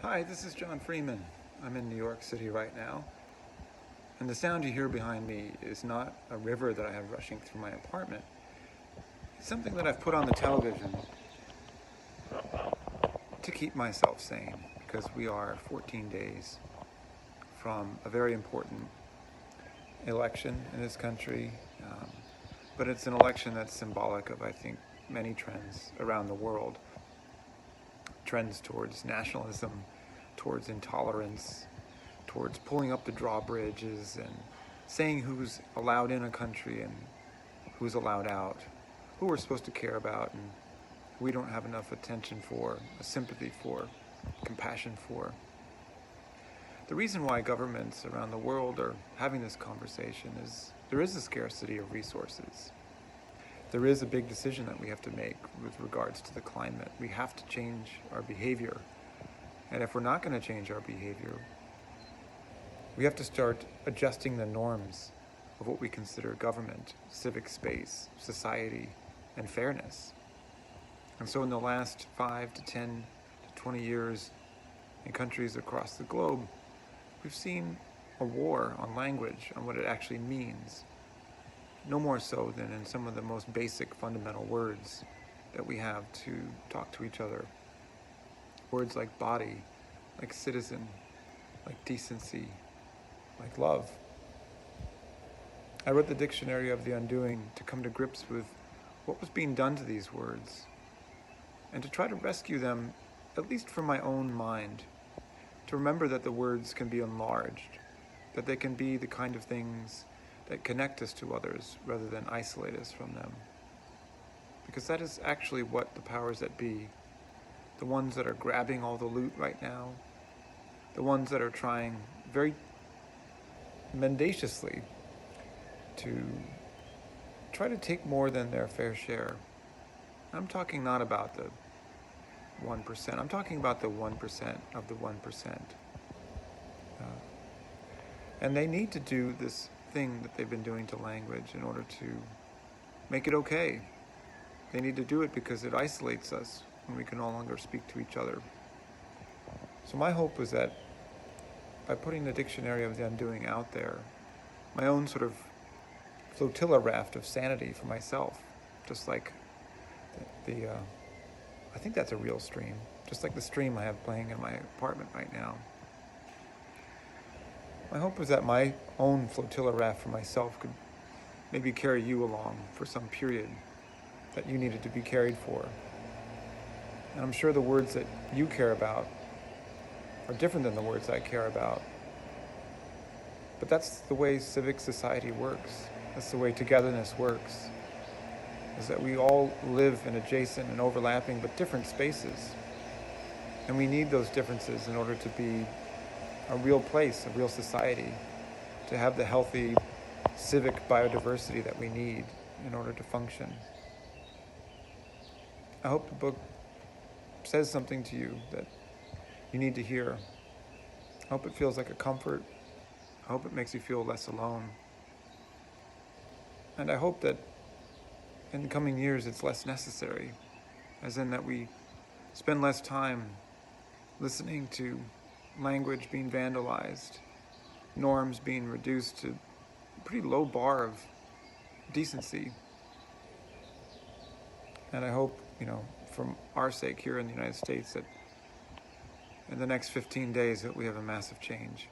Hi, this is John Freeman. I'm in New York City right now, and the sound you hear behind me is not a river that I have rushing through my apartment. It's something that I've put on the television to keep myself sane, because we are 14 days from a very important election in this country, but it's an election that's symbolic of, I think, many trends around the world. Trends towards nationalism, towards intolerance, towards pulling up the drawbridges and saying who's allowed in a country and who's allowed out, who we're supposed to care about and who we don't have enough attention for, sympathy for, compassion for. The reason why governments around the world are having this conversation is there is a scarcity of resources. There is a big decision that we have to make with regards to the climate. We have to change our behavior. And if we're not going to change our behavior, we have to start adjusting the norms of what we consider government, civic space, society, and fairness. And so in the last 5 to 10 to 20 years in countries across the globe, we've seen a war on language, on what it actually means. No more so than in some of the most basic fundamental words that we have to talk to each other. Words like body, like citizen, like decency, like love. I wrote the Dictionary of the Undoing to come to grips with what was being done to these words and to try to rescue them, at least from my own mind, to remember that the words can be enlarged, that they can be the kind of things that connect us to others rather than isolate us from them. Because that is actually what the powers that be, the ones that are grabbing all the loot right now, the ones that are trying very mendaciously to try to take more than their fair share. I'm talking not about the 1%, I'm talking about the 1% of the 1%. And they need to do this thing that they've been doing to language in order to make it okay. They need to do it because it isolates us when we can no longer speak to each other. So my hope was that by putting the Dictionary of the Undoing out there, my own sort of flotilla raft of sanity for myself, just like I think that's a real stream, just like the stream I have playing in my apartment right now. My hope was that my own flotilla raft for myself could maybe carry you along for some period that you needed to be carried for. And I'm sure the words that you care about are different than the words I care about. But that's the way civic society works. That's the way togetherness works, is that we all live in adjacent and overlapping but different spaces. And we need those differences in order to be a real place, a real society, to have the healthy civic biodiversity that we need in order to function. I hope the book says something to you that you need to hear. I hope it feels like a comfort. I hope it makes you feel less alone. And I hope that in the coming years it's less necessary, as in that we spend less time listening to language being vandalized, norms being reduced to a pretty low bar of decency. And I hope, from our sake here in the United States, that in the next 15 days that we have a massive change.